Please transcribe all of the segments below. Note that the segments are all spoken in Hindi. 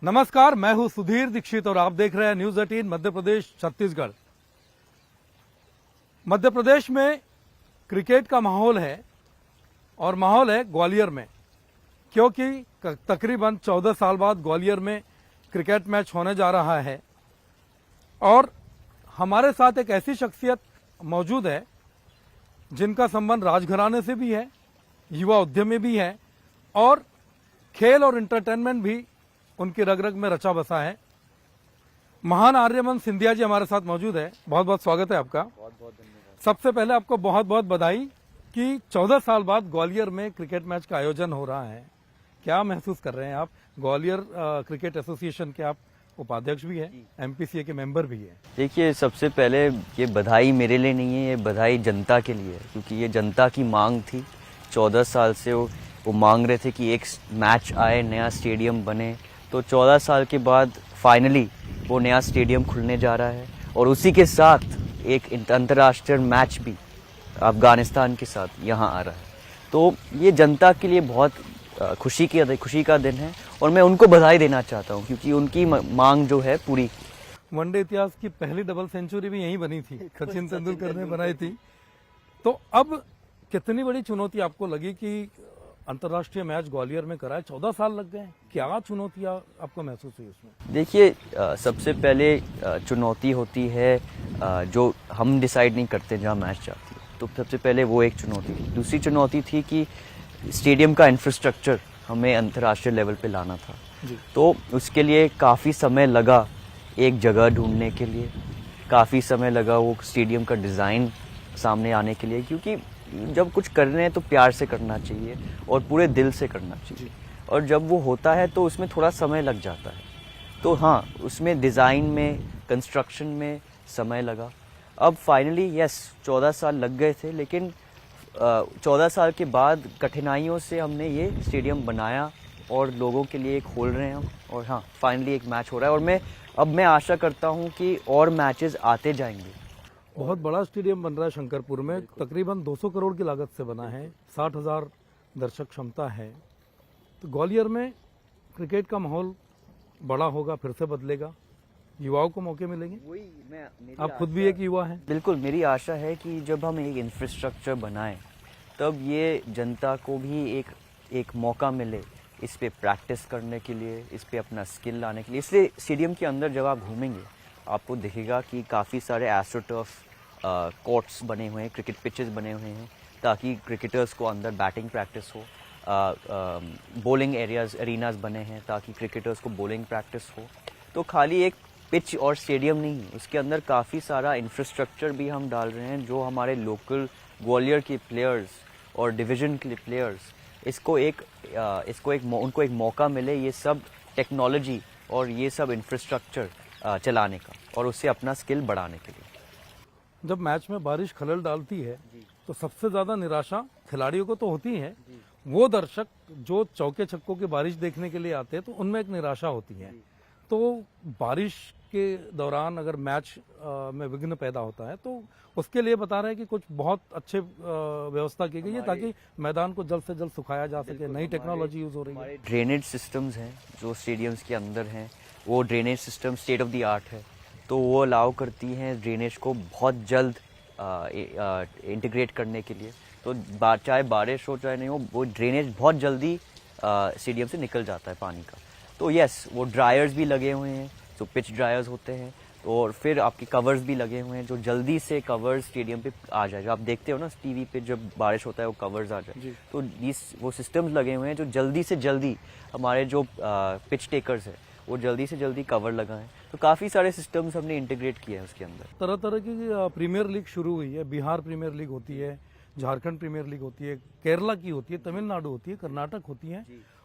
नमस्कार, मैं हूं सुधीर दीक्षित और आप देख रहे हैं न्यूज 18 मध्य प्रदेश छत्तीसगढ़। मध्य प्रदेश में क्रिकेट का माहौल है और माहौल है ग्वालियर में, क्योंकि तकरीबन 14 साल बाद ग्वालियर में क्रिकेट मैच होने जा रहा है और हमारे साथ एक ऐसी शख्सियत मौजूद है जिनका संबंध राजघराने से भी है, युवा उद्यमी भी है और खेल और एंटरटेनमेंट भी उनकी रग रग में रचा बसा है। महान आर्यमन सिंधिया जी हमारे साथ मौजूद है। बहुत बहुत स्वागत है आपका। बहुत बहुत धन्यवाद। सबसे पहले आपको बहुत बहुत बधाई कि 14 साल बाद ग्वालियर में क्रिकेट मैच का आयोजन हो रहा है। क्या महसूस कर रहे हैं आप? ग्वालियर क्रिकेट एसोसिएशन के आप उपाध्यक्ष भी हैं, एमपीसीए के मेंबर भी हैं। देखिए, सबसे पहले ये बधाई मेरे लिए नहीं है, ये बधाई जनता के लिए है, क्योंकि ये जनता की मांग थी। 14 साल से वो मांग रहे थे कि एक मैच आए, नया स्टेडियम बने। तो 14 साल के बाद फाइनली वो नया स्टेडियम खुलने जा रहा है और उसी के साथ एक अंतर्राष्ट्रीय मैच भी अफगानिस्तान के साथ यहाँ आ रहा है। तो ये जनता के लिए बहुत खुशी का दिन है और मैं उनको बधाई देना चाहता हूँ, क्योंकि उनकी मांग जो है पूरी। वनडे इतिहास की पहली डबल सेंचुरी भी यहीं बनी थी, सचिन तेंदुलकर ने बनाई थी। तो अब कितनी बड़ी चुनौती आपको लगी कि अंतर्राष्ट्रीय मैच ग्वालियर में कराए? 14 साल लग गए, क्या चुनौतियां आपको महसूस हुई उसमें? देखिए, सबसे पहले चुनौती होती है जो हम डिसाइड नहीं करते जहाँ मैच जाती है, तो सबसे पहले वो एक चुनौती थी। दूसरी चुनौती थी कि स्टेडियम का इंफ्रास्ट्रक्चर हमें अंतर्राष्ट्रीय लेवल पे लाना था। तो उसके लिए काफ़ी समय लगा, एक जगह ढूंढने के लिए काफ़ी समय लगा, वो स्टेडियम का डिज़ाइन सामने आने के लिए, क्योंकि जब कुछ कर रहे हैं तो प्यार से करना चाहिए और पूरे दिल से करना चाहिए, और जब वो होता है तो उसमें थोड़ा समय लग जाता है। तो हाँ, उसमें डिज़ाइन में, कंस्ट्रक्शन में समय लगा। अब फाइनली यस, 14 साल लग गए थे, लेकिन 14 साल के बाद कठिनाइयों से हमने ये स्टेडियम बनाया और लोगों के लिए खोल रहे हैं हम। और हाँ, फाइनली एक मैच हो रहा है और मैं आशा करता हूँ कि और मैचेस आते जाएंगे। बहुत बड़ा स्टेडियम बन रहा है शंकरपुर में, तकरीबन 200 करोड़ की लागत से बना है, 60,000 दर्शक क्षमता है। तो ग्वालियर में क्रिकेट का माहौल बड़ा होगा, फिर से बदलेगा, युवाओं को मौके मिलेंगे। आप खुद भी एक युवा हैं। बिल्कुल, मेरी आशा है कि जब हम एक इंफ्रास्ट्रक्चर बनाएं तब ये जनता को भी एक मौका मिले इस पे प्रैक्टिस करने के लिए, इस पे अपना स्किल लाने के लिए। इसलिए स्टेडियम के अंदर जब आप घूमेंगे आपको दिखेगा कि काफ़ी सारे एस्ट्रोटर्फ कोर्ट्स बने हुए हैं, क्रिकेट पिचेस बने हुए हैं, ताकि क्रिकेटर्स को अंदर बैटिंग प्रैक्टिस हो। बॉलिंग एरिनाज बने हैं ताकि क्रिकेटर्स को बॉलिंग प्रैक्टिस हो। तो खाली एक पिच और स्टेडियम नहीं, उसके अंदर काफ़ी सारा इंफ्रास्ट्रक्चर भी हम डाल रहे हैं, जो हमारे लोकल ग्वालियर के प्लेयर्स और डिवीज़न के प्लेयर्स उनको एक मौका मिले ये सब टेक्नोलॉजी और ये सब इंफ्रास्ट्रक्चर चलाने का और उससे अपना स्किल बढ़ाने के लिए। जब मैच में बारिश खलल डालती है तो सबसे ज्यादा निराशा खिलाड़ियों को तो होती है। वो दर्शक जो चौके छक्कों की बारिश देखने के लिए आते हैं तो उनमें एक निराशा होती है। तो बारिश के दौरान अगर मैच में विघ्न पैदा होता है तो उसके लिए बता रहे हैं कि कुछ बहुत अच्छे व्यवस्था की गई है ताकि मैदान को जल्द से जल्द सुखाया जा सके। नई टेक्नोलॉजी यूज हो रही है। ड्रेनेज सिस्टम्स हैं जो स्टेडियम्स के अंदर हैं, वो drainage system state of the art है। तो वो अलाउ करती हैं ड्रेनेज को बहुत जल्द इंटीग्रेट करने के लिए। तो चाहे बारिश हो चाहे नहीं हो, वो ड्रेनेज बहुत जल्दी स्टेडियम से निकल जाता है पानी का। तो यस, वो ड्रायर्स भी लगे हुए हैं, जो पिच ड्रायर्स होते हैं, और फिर आपके कवर्स भी लगे हुए हैं जो जल्दी से कवर्स स्टेडियम पे आ जाए। जो आप देखते हो ना टीवी पे जब बारिश होता है वो कवर्स आ जाए। तो वो सिस्टम्स लगे हुए हैं जो जल्दी से जल्दी हमारे जो पिच टेकर्स है वो जल्दी से जल्दी कवर लगाएं। तो काफ़ी सारे सिस्टम्स हमने इंटीग्रेट किए हैं उसके अंदर। तरह तरह की प्रीमियर लीग शुरू हुई है। बिहार प्रीमियर लीग होती है, झारखंड प्रीमियर लीग होती है, केरला की होती है, तमिलनाडु होती है, कर्नाटक होती है।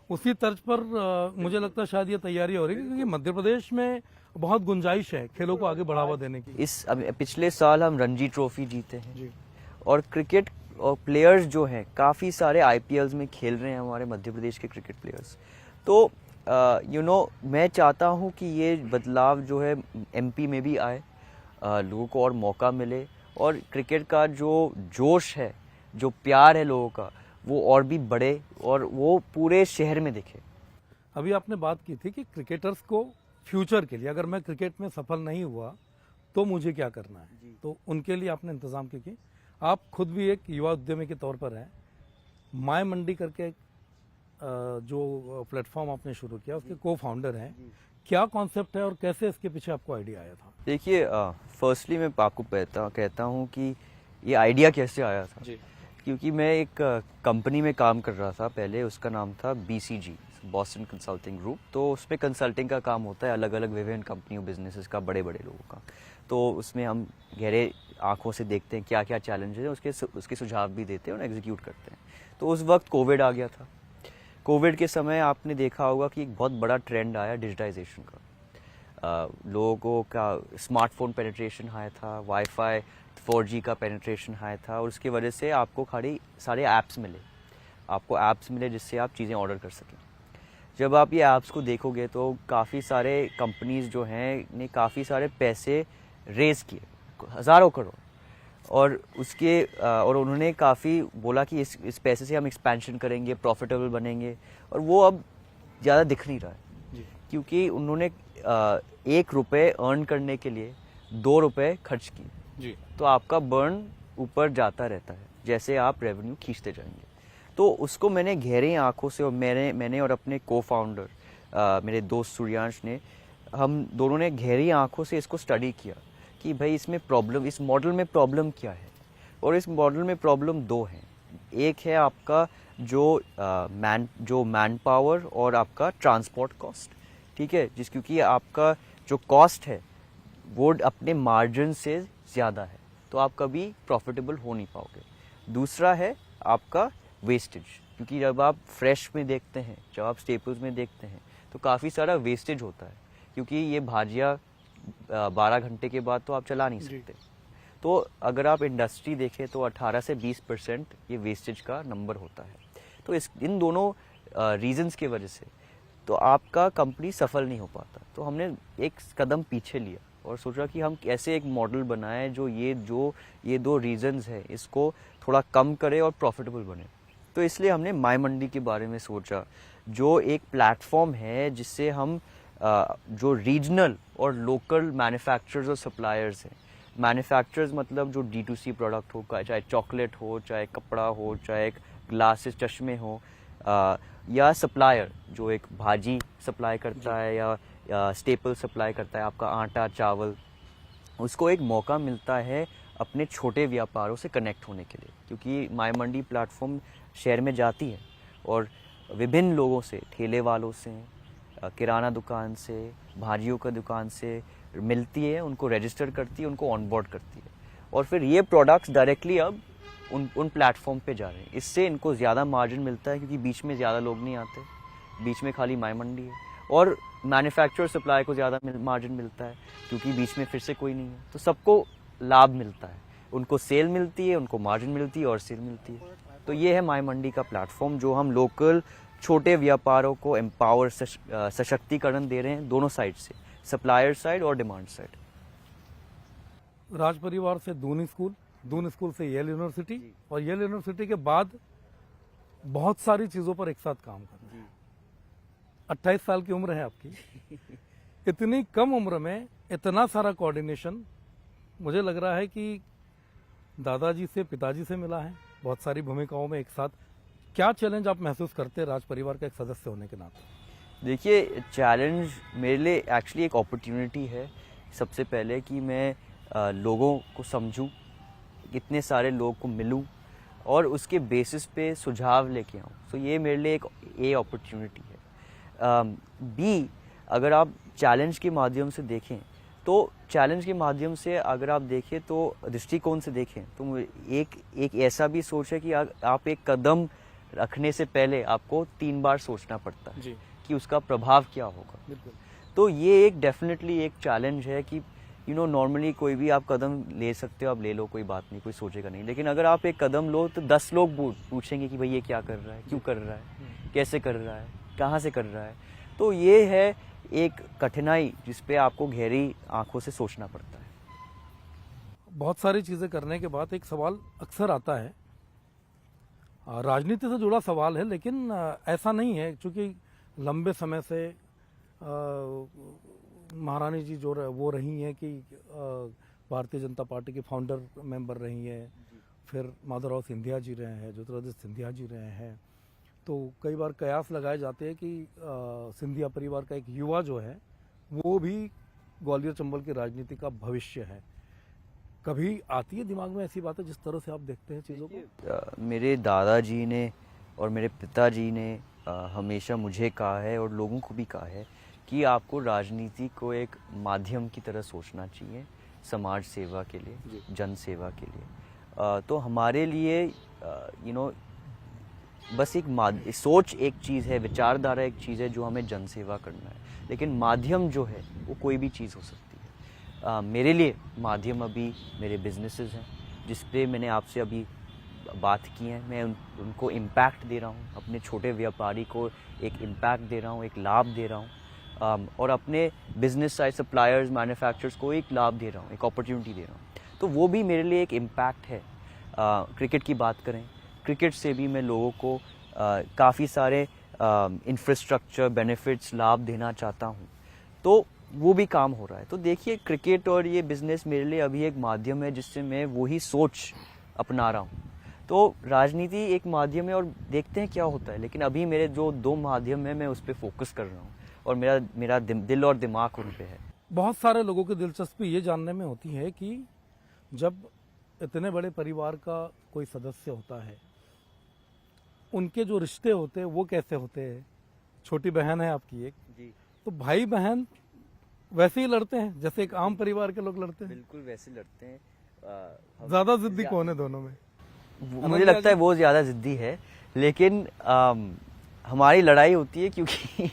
उसी तर्ज पर मुझे लगता है शायद ये तैयारी हो रही है, क्योंकि मध्य प्रदेश में बहुत गुंजाइश है खेलों को आगे बढ़ावा देने की। पिछले साल हम रणजी ट्रॉफी जीते हैं और क्रिकेट और प्लेयर्स जो हैं काफ़ी सारे आईपीएल्स में खेल रहे हैं हमारे मध्य प्रदेश के क्रिकेट प्लेयर्स। तो मैं चाहता हूँ कि ये बदलाव जो है एमपी में भी आए, लोगों को और मौका मिले और क्रिकेट का जो जोश है, जो प्यार है लोगों का, वो और भी बढ़े और वो पूरे शहर में दिखे। अभी आपने बात की थी कि क्रिकेटर्स को फ्यूचर के लिए अगर मैं क्रिकेट में सफल नहीं हुआ तो मुझे क्या करना है, तो उनके लिए आपने इंतजाम की। आप खुद भी एक युवा उद्यमी के तौर पर हैं। माय मंडी करके एक, जो प्लेटफॉर्म आपने शुरू किया उसके को फाउंडर हैं। क्या कॉन्सेप्ट है और कैसे इसके पीछे आपको आइडिया आया था? देखिए, फर्स्टली मैं आपको कहता हूँ कि ये आइडिया कैसे आया था। क्योंकि मैं एक कंपनी में काम कर रहा था पहले, उसका नाम था BCG, बॉस्टन कंसल्टिंग ग्रुप। तो उसमें कंसल्टिंग का काम होता है अलग अलग विभिन्न कंपनियों बिजनेसेस का, बड़े बड़े लोगों का। तो उसमें हम गहरे आंखों से देखते हैं क्या क्या चैलेंज है, उसके सुझाव भी देते हैं और एग्जीक्यूट करते हैं। तो उस वक्त कोविड आ गया था। कोविड के समय आपने देखा होगा कि एक बहुत बड़ा ट्रेंड आया डिजिटाइजेशन का। लोगों का स्मार्टफोन पेनिट्रेशन हाई था, वाईफाई 4G का पेनिट्रेशन हाई था, और उसकी वजह से आपको खाली सारे ऐप्स मिले जिससे आप चीज़ें ऑर्डर कर सकें। जब आप ये ऐप्स को देखोगे तो काफ़ी सारे कंपनीज जो हैं ने काफ़ी सारे पैसे रेज किए, हज़ारों करोड़, और उन्होंने काफ़ी बोला कि इस पैसे से हम एक्सपेंशन करेंगे, प्रॉफिटेबल बनेंगे, और वो अब ज़्यादा दिख नहीं रहा है। क्योंकि उन्होंने 1 रुपये अर्न करने के लिए 2 रुपये खर्च किए। तो आपका बर्न ऊपर जाता रहता है जैसे आप रेवेन्यू खींचते जाएंगे। तो उसको मैंने गहरी आंखों से, और मैंने और अपने को फाउंडर मेरे दोस्त सूर्यांश ने, हम दोनों ने गहरी आंखों से इसको स्टडी किया कि भाई इसमें प्रॉब्लम, इस मॉडल में प्रॉब्लम क्या है। और इस मॉडल में प्रॉब्लम 2 हैं। एक है आपका जो मैन पावर और आपका ट्रांसपोर्ट कॉस्ट, ठीक है, क्योंकि आपका जो कॉस्ट है वो अपने मार्जिन से ज़्यादा है, तो आप कभी प्रॉफिटेबल हो नहीं पाओगे। दूसरा है आपका वेस्टेज, क्योंकि जब आप फ्रेश में देखते हैं, जब आप स्टेपल्स में देखते हैं, तो काफ़ी सारा वेस्टेज होता है, क्योंकि ये भाजिया 12 घंटे के बाद तो आप चला नहीं सकते। तो अगर आप इंडस्ट्री देखें तो 18 से 20% ये वेस्टेज का नंबर होता है। तो इन दोनों रीजंस की वजह से तो आपका कंपनी सफल नहीं हो पाता। तो हमने एक कदम पीछे लिया और सोचा कि हम कैसे एक मॉडल बनाएं जो ये 2 रीजंस है इसको थोड़ा कम करे और प्रॉफिटेबल बने। तो इसलिए हमने माय मंडी के बारे में सोचा, जो एक प्लेटफॉर्म है जिससे हम जो रीजनल और लोकल मैन्युफैक्चरर्स और सप्लायर्स हैं, मैन्युफैक्चरर्स मतलब जो D2C प्रोडक्ट हो, चाहे चॉकलेट हो, चाहे कपड़ा हो, चाहे ग्लासेस चश्मे हो, या सप्लायर जो एक भाजी सप्लाई करता है या स्टेपल सप्लाई करता है, आपका आटा चावल, उसको एक मौका मिलता है अपने छोटे व्यापारों से कनेक्ट होने के लिए। क्योंकि माय मंडी प्लेटफॉर्म शहर में जाती है और विभिन्न लोगों से, ठेले वालों से, किराना दुकान से, भाजियों का दुकान से मिलती है, उनको रजिस्टर करती है, उनको ऑनबोर्ड करती है, और फिर ये प्रोडक्ट्स डायरेक्टली अब उन प्लेटफॉर्म पे जा रहे हैं। इससे इनको ज़्यादा मार्जिन मिलता है, क्योंकि बीच में ज़्यादा लोग नहीं आते, बीच में खाली माय मंडी है, और मैन्युफैक्चरर सप्लाई को ज़्यादा मार्जिन मिलता है, क्योंकि बीच में फिर से कोई नहीं है। तो सबको लाभ मिलता है, उनको सेल मिलती है, उनको मार्जिन मिलती है और सेल मिलती है। तो ये है माय मंडी का प्लेटफॉर्म, जो हम लोकल छोटे व्यापारों को एम्पावर, सशक्तिकरण दे रहे हैं, दोनों साइड से, सप्लायर साइड और डिमांड साइड। राज परिवार से दून स्कूल से येल यूनिवर्सिटी, और येल यूनिवर्सिटी के बाद बहुत सारी चीजों पर एक साथ काम कर रहे हैं। 28 साल की उम्र है आपकी। इतनी कम उम्र में इतना सारा कोऑर्डिनेशन, मुझे लग रहा है कि दादाजी से, पिताजी से मिला है बहुत सारी भूमिकाओं में एक साथ। क्या चैलेंज आप महसूस करते हैं राज परिवार का एक सदस्य होने के नाते? देखिए, चैलेंज मेरे लिए एक्चुअली एक अपॉर्चुनिटी है। सबसे पहले कि मैं लोगों को समझूं, इतने सारे लोगों को मिलूं और उसके बेसिस पे सुझाव लेके आऊं। तो ये मेरे लिए एक अपॉर्चुनिटी है। बी, अगर आप चैलेंज के माध्यम से देखें, तो चैलेंज के माध्यम से अगर आप देखें तो दृष्टिकोण से देखें, तो एक ऐसा भी सोच है कि आप एक कदम रखने से पहले आपको 3 बार सोचना पड़ता है कि उसका प्रभाव क्या होगा। तो ये एक डेफिनेटली एक चैलेंज है कि नॉर्मली कोई भी आप कदम ले सकते हो, आप ले लो, कोई बात नहीं, कोई सोचेगा नहीं। लेकिन अगर आप एक कदम लो तो 10 लोग पूछेंगे कि भाई ये क्या कर रहा है, क्यों कर रहा है, कैसे कर रहा है, कहाँ से कर रहा है। तो ये है एक कठिनाई जिसपे आपको गहरी आंखों से सोचना पड़ता है। बहुत सारी चीजें करने के बाद एक सवाल अक्सर आता है, राजनीति से जुड़ा सवाल है, लेकिन ऐसा नहीं है, क्योंकि लंबे समय से महारानी जी जो वो रही हैं कि भारतीय जनता पार्टी के फाउंडर मेंबर रही हैं, फिर माधवराव सिंधिया जी रहे हैं, ज्योतिरादित्य सिंधिया जी रहे हैं। तो कई बार कयास लगाए जाते हैं कि सिंधिया परिवार का एक युवा जो है वो भी ग्वालियर चंबल की राजनीति का भविष्य है। कभी आती है दिमाग में ऐसी बातें जिस तरह से आप देखते हैं चीज़ों को? मेरे दादाजी ने और मेरे पिताजी ने हमेशा मुझे कहा है और लोगों को भी कहा है कि आपको राजनीति को एक माध्यम की तरह सोचना चाहिए, समाज सेवा के लिए, जन सेवा के लिए। तो हमारे लिए बस एक सोच एक चीज़ है, विचारधारा एक चीज़ है जो हमें जन सेवा करना है, लेकिन माध्यम जो है वो कोई भी चीज़ हो सकती है। मेरे लिए माध्यम अभी मेरे बिजनेसेस हैं, जिस पे मैंने आपसे अभी बात की है। मैं उनको इम्पैक्ट दे रहा हूँ, अपने छोटे व्यापारी को एक इम्पैक्ट दे रहा हूँ, एक लाभ दे रहा हूँ, और अपने बिजनेस साइड सप्लायर्स, मैन्युफैक्चरर्स को एक लाभ दे रहा हूँ, एक अपॉर्चुनिटी दे रहा हूँ। तो वो भी मेरे लिए एक इम्पैक्ट है। क्रिकेट की बात करें, क्रिकेट से भी मैं लोगों को काफ़ी सारे इंफ्रास्ट्रक्चर बेनिफिट्स लाभ देना चाहता हूँ, तो वो भी काम हो रहा है। तो देखिए, क्रिकेट और ये बिज़नेस मेरे लिए अभी एक माध्यम है जिससे मैं वही सोच अपना रहा हूँ। तो राजनीति एक माध्यम है और देखते हैं क्या होता है, लेकिन अभी मेरे जो दो माध्यम है मैं उस पर फोकस कर रहा हूँ और मेरा दिल और दिमाग उन पे है। बहुत सारे लोगों की दिलचस्पी ये जानने में होती है कि जब इतने बड़े परिवार का कोई सदस्य होता है, उनके जो रिश्ते होते हैं वो कैसे होते हैं। छोटी बहन है आपकी एक जी, तो भाई बहन वैसे ही लड़ते हैं जैसे एक आम परिवार के लोग लड़ते हैं? बिल्कुल वैसे लड़ते हैं। ज्यादा जिद्दी कौन है दोनों में? मुझे लगता है वो ज़्यादा ज़िद्दी है, लेकिन हमारी लड़ाई होती है क्योंकि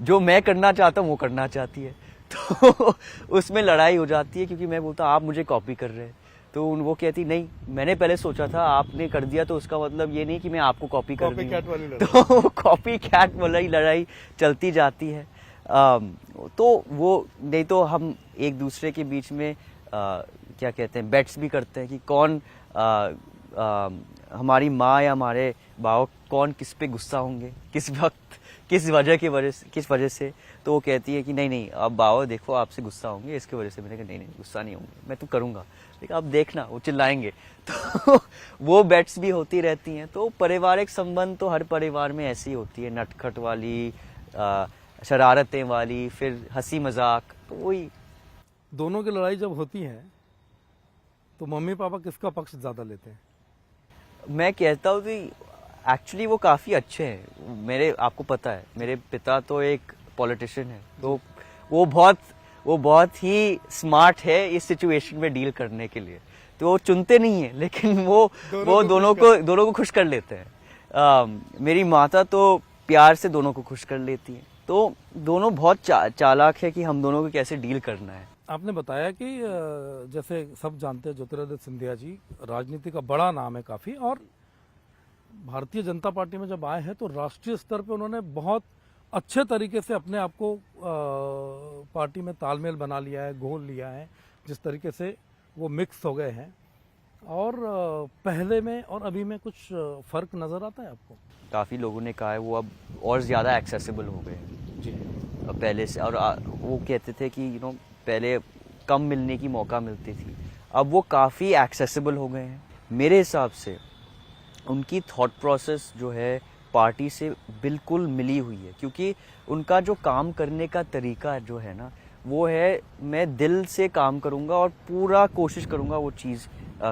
जो मैं करना चाहता हूँ वो करना चाहती है, तो उसमें लड़ाई हो जाती है। क्योंकि मैं बोलता आप मुझे कॉपी कर रहे हैं, तो वो कहती नहीं, मैंने पहले सोचा था, आपने कर दिया तो उसका मतलब ये नहीं कि मैं आपको कॉपी कर रही हूँ। तो कॉपी कैट वाली लड़ाई चलती जाती है। तो वो नहीं तो हम एक दूसरे के बीच में क्या कहते हैं, बेट्स भी करते हैं कि कौन हमारी माँ या हमारे बाप कौन किस पे गुस्सा होंगे, किस वक्त, किस वजह से। तो वो कहती है कि नहीं अब बाबा देखो आपसे गुस्सा होंगे इसकी वजह से। मैंने कहा नहीं गुस्सा नहीं होंगे, मैं तो करूँगा, लेकिन अब देखना वो चिल्लाएंगे। तो वो बेट्स भी होती रहती हैं। तो पारिवारिक संबंध तो हर परिवार में ऐसी होती है, नटखट वाली, शरारतें वाली, फिर हंसी मजाक, तो वही। दोनों की लड़ाई जब होती है तो मम्मी पापा किसका पक्ष ज्यादा लेते हैं? मैं कहता हूँ कि एक्चुअली वो काफ़ी अच्छे हैं। मेरे, आपको पता है, मेरे पिता तो एक पॉलिटिशियन है, तो वो बहुत ही स्मार्ट है इस सिचुएशन में डील करने के लिए। तो वो चुनते नहीं है, लेकिन वो दोनों को खुश कर लेते हैं। मेरी माता तो प्यार से दोनों को खुश कर लेती है। तो दोनों बहुत चालाक है कि हम दोनों को कैसे डील करना है। आपने बताया कि जैसे सब जानते हैं ज्योतिरादित्य सिंधिया जी राजनीति का बड़ा नाम है काफी, और भारतीय जनता पार्टी में जब आए हैं तो राष्ट्रीय स्तर पे उन्होंने बहुत अच्छे तरीके से अपने आप को पार्टी में तालमेल बना लिया है, घोल लिया है, जिस तरीके से वो मिक्स हो गए हैं। और पहले में और अभी में कुछ फर्क नजर आता है आपको? काफ़ी लोगों ने कहा है वो अब और ज़्यादा एक्सेसिबल हो गए हैं जी पहले से। और वो कहते थे कि पहले कम मिलने की मौका मिलती थी, अब वो काफ़ी एक्सेसिबल हो गए हैं। मेरे हिसाब से उनकी थॉट प्रोसेस जो है पार्टी से बिल्कुल मिली हुई है, क्योंकि उनका जो काम करने का तरीका जो है ना, वो है मैं दिल से काम करूंगा और पूरा कोशिश करूंगा वो चीज़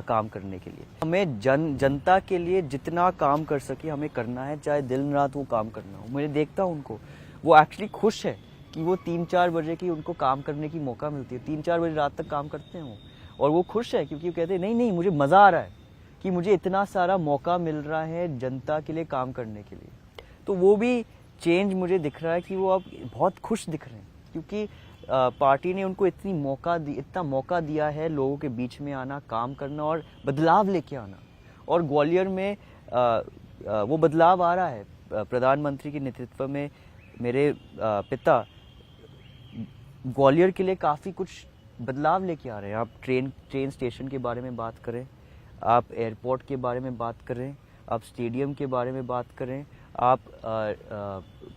काम करने के लिए। हमें जनता के लिए जितना काम कर सके हमें करना है, चाहे दिन रात वो काम करना हो। मैं देखता हूँ उनको, वो एक्चुअली खुश है कि वो 3-4 बजे की उनको काम करने की मौका मिलती है, 3-4 बजे रात तक काम करते हैं वो, और वो खुश है क्योंकि वो कहते हैं नहीं मुझे मज़ा आ रहा है कि मुझे इतना सारा मौका मिल रहा है जनता के लिए काम करने के लिए। तो वो भी चेंज मुझे दिख रहा है कि वो अब बहुत खुश दिख रहे हैं, क्योंकि पार्टी ने उनको इतना मौका दिया है लोगों के बीच में आना, काम करना और बदलाव लेके आना। और ग्वालियर में वो बदलाव आ रहा है। प्रधानमंत्री के नेतृत्व में मेरे पिता ग्वालियर के लिए काफ़ी कुछ बदलाव लेके आ रहे हैं। आप ट्रेन स्टेशन के बारे में बात करें, आप एयरपोर्ट के बारे में बात करें, आप स्टेडियम के बारे में बात करें, आप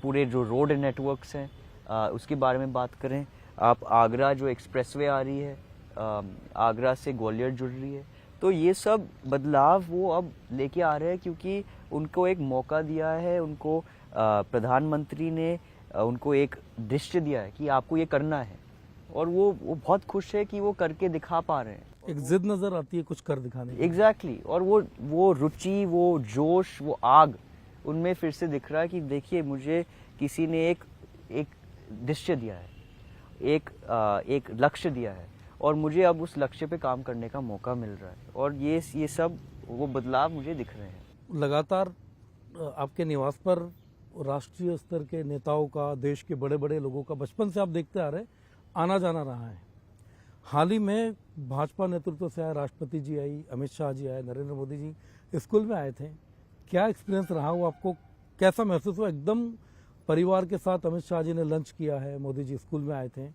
पूरे जो रोड नेटवर्क्स हैं उसके बारे में बात करें, आप आगरा जो एक्सप्रेसवे आ रही है, आगरा से ग्वालियर जुड़ रही है, तो ये सब बदलाव वो अब लेके आ रहे हैं क्योंकि उनको एक मौका दिया है, उनको प्रधानमंत्री ने उनको एक दृश्य दिया है कि आपको ये करना है, और वो बहुत खुश है कि वो करके दिखा पा रहे हैं। एक जिद नजर आती है कुछ कर दिखाने की। एग्जैक्टली और वो रुचि, वो जोश, वो आग उनमें फिर से दिख रहा है कि देखिए मुझे किसी ने एक दृश्य दिया है, एक लक्ष्य दिया है, और मुझे अब उस लक्ष्य पे काम करने का मौका मिल रहा है, और ये सब वो बदलाव मुझे दिख रहे हैं। लगातार आपके निवास पर राष्ट्रीय स्तर के नेताओं का, देश के बड़े बड़े लोगों का बचपन से आप देखते आ रहे आना जाना रहा है। हाल ही में भाजपा नेतृत्व से आए राष्ट्रपति जी आई, अमित शाह जी आए, नरेंद्र मोदी जी स्कूल में आए थे। क्या एक्सपीरियंस रहा वो आपको, कैसा महसूस हुआ? एकदम परिवार के साथ अमित शाह जी ने लंच किया है, मोदी जी स्कूल में आए थे,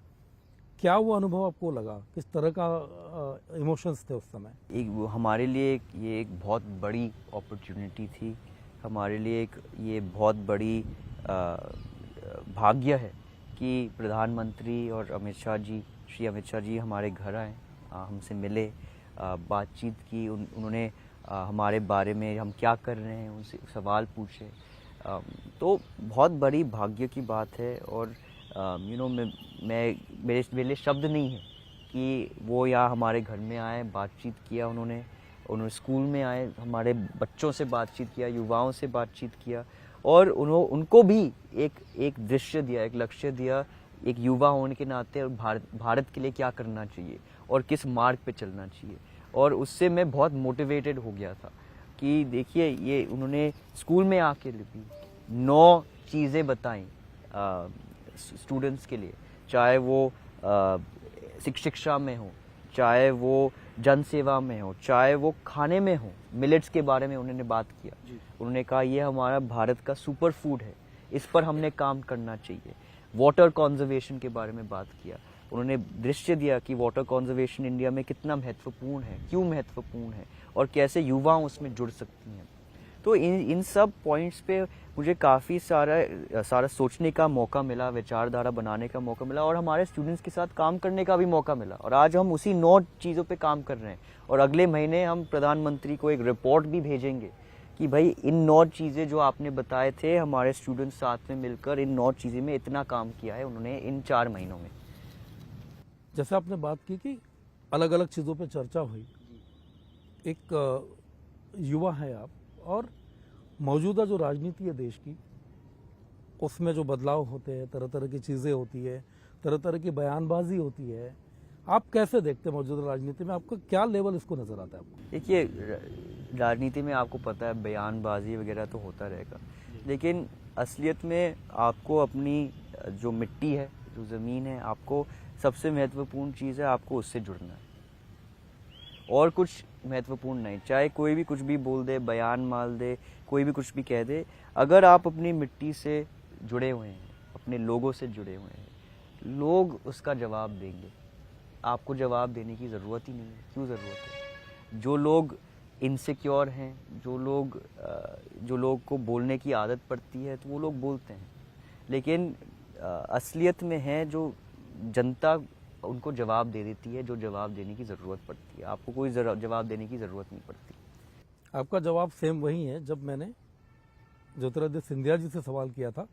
क्या वो अनुभव आपको लगा? किस तरह का इमोशंस थे उस समय? हमारे लिए ये एक बहुत बड़ी अपॉर्चुनिटी थी, हमारे लिए ये बहुत बड़ी भाग्य है कि प्रधानमंत्री और श्री अमित शाह जी हमारे घर आए, हमसे मिले, बातचीत की, उन्होंने हमारे बारे में हम क्या कर रहे हैं उनसे सवाल पूछे, तो बहुत बड़ी भाग्य की बात है। और मेरे शब्द नहीं है कि वो यहाँ हमारे घर में आए, बातचीत किया, उन्होंने स्कूल में आए, हमारे बच्चों से बातचीत किया, युवाओं से बातचीत किया, और उनको भी एक दृश्य दिया, एक लक्ष्य दिया, एक युवा होने के नाते और भारत के लिए क्या करना चाहिए और किस मार्ग पे चलना चाहिए। और उससे मैं बहुत मोटिवेटेड हो गया था कि देखिए ये उन्होंने स्कूल में आके भी 9 चीज़ें बताई स्टूडेंट्स के लिए, चाहे वो शिक्षा में हो, चाहे वो जन सेवा में हो, चाहे वो खाने में हो। मिलेट्स के बारे में उन्होंने बात किया, उन्होंने कहा ये हमारा भारत का सुपर फूड है, इस पर हमने काम करना चाहिए। वाटर कंजर्वेशन के बारे में बात किया, उन्होंने दृश्य दिया कि वाटर कंजर्वेशन इंडिया में कितना महत्वपूर्ण है, क्यों महत्वपूर्ण है, और कैसे युवा उसमें जुड़ सकती हैं। तो इन सब पॉइंट्स पे मुझे काफ़ी सारा सोचने का मौका मिला, विचारधारा बनाने का मौका मिला, और हमारे स्टूडेंट्स के साथ काम करने का भी मौका मिला। और आज हम उसी 9 चीज़ों पे काम कर रहे हैं, और अगले महीने हम प्रधानमंत्री को एक रिपोर्ट भी भेजेंगे कि भाई इन 9 चीज़ें जो आपने बताए थे, हमारे स्टूडेंट्स साथ में मिलकर इन 9 चीज़ें में इतना काम किया है उन्होंने इन 4 महीनों में। जैसे आपने बात की कि अलग अलग चीज़ों पे चर्चा हुई, एक युवा है आप, और मौजूदा जो राजनीति है देश की, उसमें जो बदलाव होते हैं, तरह तरह की चीज़ें होती है, तरह तरह की बयानबाजी होती है, आप कैसे देखते हैं मौजूदा राजनीति में? आपका क्या लेवल इसको नज़र आता है आपको? देखिए राजनीति में आपको पता है बयानबाजी वगैरह तो होता रहेगा, लेकिन असलियत में आपको अपनी जो मिट्टी है, जो ज़मीन है, आपको सबसे महत्वपूर्ण चीज़ है, आपको उससे जुड़ना है, और कुछ महत्वपूर्ण नहीं। चाहे कोई भी कुछ भी बोल दे, बयान मार दे, कोई भी कुछ भी कह दे, अगर आप अपनी मिट्टी से जुड़े हुए हैं, अपने लोगों से जुड़े हुए हैं, लोग उसका जवाब देंगे। आपको जवाब देने की ज़रूरत ही नहीं है। क्यों ज़रूरत है? जो लोग इनसिक्योर हैं, जो लोग को बोलने की आदत पड़ती है, तो वो लोग बोलते हैं, लेकिन असलियत में है जो जनता उनको जवाब दे देती है, जो जवाब देने की ज़रूरत पड़ती है। आपको कोई जवाब देने की ज़रूरत नहीं पड़ती। आपका जवाब सेम वही है। जब मैंने ज्योतिरादित्य सिंधिया जी से सवाल किया था,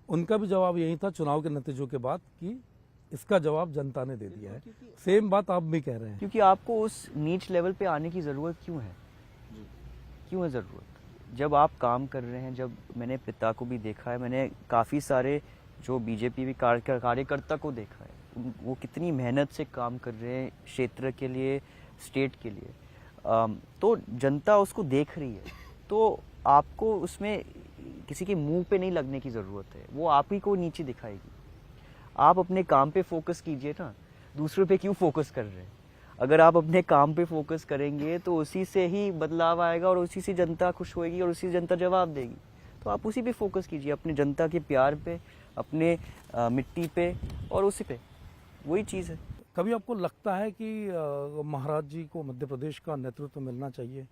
उनका भी जवाब यही था चुनाव के नतीजों के बाद कि इसका जवाब जनता ने दे दिया है। सेम बात आप भी कह रहे हैं। क्योंकि आपको उस नीच लेवल पे आने की ज़रूरत क्यों है? क्यों है ज़रूरत? जब आप काम कर रहे हैं, जब मैंने पिता को भी देखा है, मैंने काफ़ी सारे जो बीजेपी भी कार्यकर्ता को देखा है, वो कितनी मेहनत से काम कर रहे हैं क्षेत्र के लिए, स्टेट के लिए, तो जनता उसको देख रही है। तो आपको उसमें किसी के मुंह पे नहीं लगने की ज़रूरत है, वो आप ही को नीचे दिखाएगी। आप अपने काम पे फोकस कीजिए ना, दूसरों पे क्यों फोकस कर रहे हैं? अगर आप अपने काम पे फोकस करेंगे तो उसी से ही बदलाव आएगा, और उसी से जनता खुश होएगी, और उसी से जनता जवाब देगी। तो आप उसी पे फोकस कीजिए, अपने जनता के प्यार पे, अपने मिट्टी पे, और उसी पे, वही चीज़ है। कभी आपको लगता है कि महाराज जी को मध्य प्रदेश का नेतृत्व मिलना चाहिए?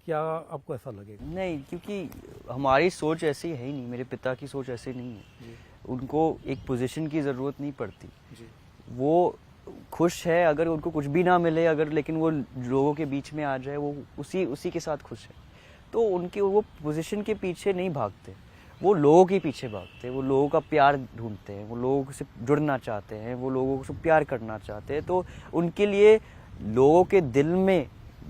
क्या आपको ऐसा लगेगा? नहीं, क्योंकि हमारी सोच ऐसी है ही नहीं, मेरे पिता की सोच ऐसी नहीं है। उनको एक पोजीशन की ज़रूरत नहीं पड़ती। वो खुश है अगर उनको कुछ भी ना मिले, अगर लेकिन वो लोगों के बीच में आ जाए, वो उसी के साथ खुश है। तो उनके वो पोजीशन के पीछे नहीं भागते, वो लोगों के पीछे भागते हैं, वो लोगों का प्यार ढूंढते हैं, वो लोगों से जुड़ना चाहते हैं, वो लोगों से प्यार करना चाहते हैं। तो उनके लिए लोगों के दिल में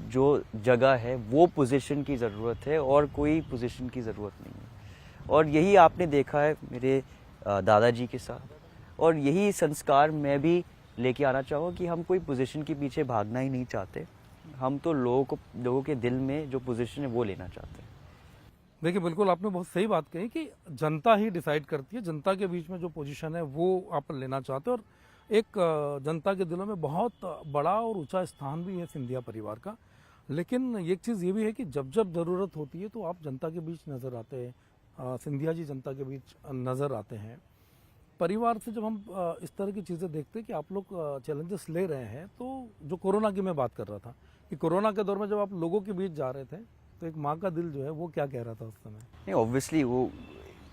जो जगह है वो पोजीशन की ज़रूरत है, और कोई पोजीशन की ज़रूरत नहीं है। और यही आपने देखा है मेरे दादाजी के साथ, और यही संस्कार मैं भी लेके आना चाहूँगा कि हम कोई पोजीशन के पीछे भागना ही नहीं चाहते। हम तो लोगों के दिल में जो पोजीशन है वो लेना चाहते हैं। देखिए, बिल्कुल आपने बहुत सही बात कही कि जनता ही डिसाइड करती है, जनता के बीच में जो पोजीशन है वो आप लेना चाहते हो। और एक जनता के दिलों में बहुत बड़ा और ऊंचा स्थान भी है सिंधिया परिवार का। लेकिन एक चीज़ ये भी है कि जब जब ज़रूरत होती है तो आप जनता के बीच नज़र आते हैं, सिंधिया जी जनता के बीच नज़र आते हैं। परिवार से जब हम इस तरह की चीज़ें देखते हैं कि आप लोग चैलेंजेस ले रहे हैं, तो जो कोरोना की मैं बात कर रहा था कि कोरोना के दौर में जब आप लोगों के बीच जा रहे थे तो एक माँ का दिल जो है वो क्या कह रहा था उस समय? नहीं, ऑब्वियसली वो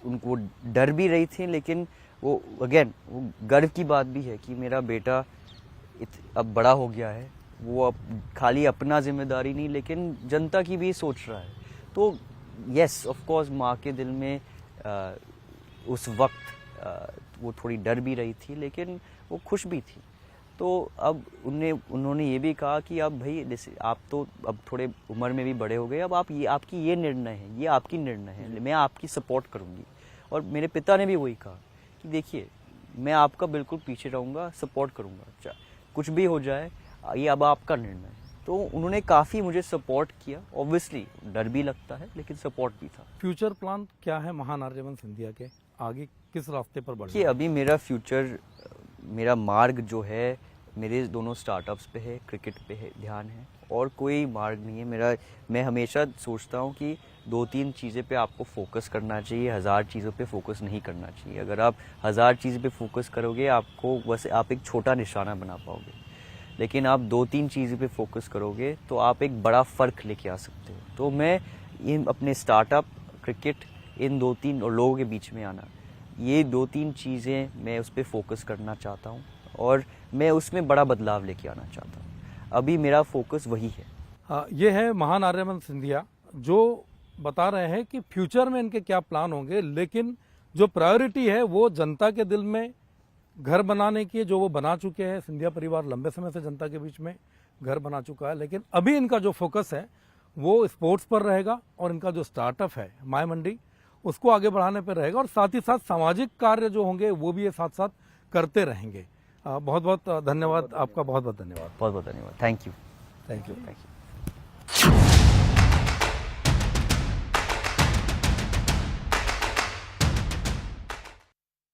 उनको डर भी रही थी, लेकिन वो अगेन वो गर्व की बात भी है कि मेरा बेटा अब बड़ा हो गया है, वो अब खाली अपना जिम्मेदारी नहीं लेकिन जनता की भी सोच रहा है। तो यस, ऑफ कोर्स माँ के दिल में उस वक्त वो थोड़ी डर भी रही थी, लेकिन वो खुश भी थी। तो अब उन्होंने ये भी कहा कि अब भाई जैसे आप तो अब थोड़े उम्र में भी बड़े हो गए, अब आपकी ये निर्णय है, ये आपकी निर्णय है, मैं आपकी सपोर्ट करूँगी। और मेरे पिता ने भी वही कहा कि देखिए, मैं आपका बिल्कुल पीछे रहूँगा, सपोर्ट करूँगा, कुछ भी हो जाए, ये अब आपका निर्णय है। तो उन्होंने काफ़ी मुझे सपोर्ट किया। ऑब्वियसली डर भी लगता है, लेकिन सपोर्ट भी था। फ्यूचर प्लान क्या है महान आर्यमन सिंधिया के? आगे किस रास्ते पर बढ़ना कि अभी मेरा मार्ग जो है मेरे दोनों स्टार्टअप्स पे है, क्रिकेट पे है, ध्यान है, और कोई मार्ग नहीं है। मैं हमेशा सोचता हूँ कि 2-3 चीज़ें पे आपको फोकस करना चाहिए, 1000 चीज़ों पे फोकस नहीं करना चाहिए। अगर आप 1000 चीज़ों पे फोकस करोगे, आपको वैसे आप एक छोटा निशाना बना पाओगे, लेकिन आप 2-3 चीज़ों पे फोकस करोगे तो आप एक बड़ा फ़र्क लेके आ सकते हो। तो मैं इन अपने स्टार्टअप, क्रिकेट, इन 2-3 और लोगों के बीच में आना, ये 2-3 चीज़ें मैं उस पर फोकस करना चाहता हूँ, और मैं उसमें बड़ा बदलाव लेके आना चाहता हूँ। अभी मेरा फोकस वही है। ये है महान आर्यमन सिंधिया जो बता रहे हैं कि फ्यूचर में इनके क्या प्लान होंगे, लेकिन जो प्रायोरिटी है वो जनता के दिल में घर बनाने की, जो वो बना चुके हैं। सिंधिया परिवार लंबे समय से जनता के बीच में घर बना चुका है, लेकिन अभी इनका जो फोकस है वो स्पोर्ट्स पर रहेगा, और इनका जो स्टार्टअप है माय मंडी, उसको आगे बढ़ाने पर रहेगा, और साथ ही साथ सामाजिक कार्य जो होंगे वो भी ये साथ साथ करते रहेंगे। बहुत बहुत धन्यवाद आपका, बहुत बहुत धन्यवाद। बहुत बहुत धन्यवाद। Thank you. Thank you.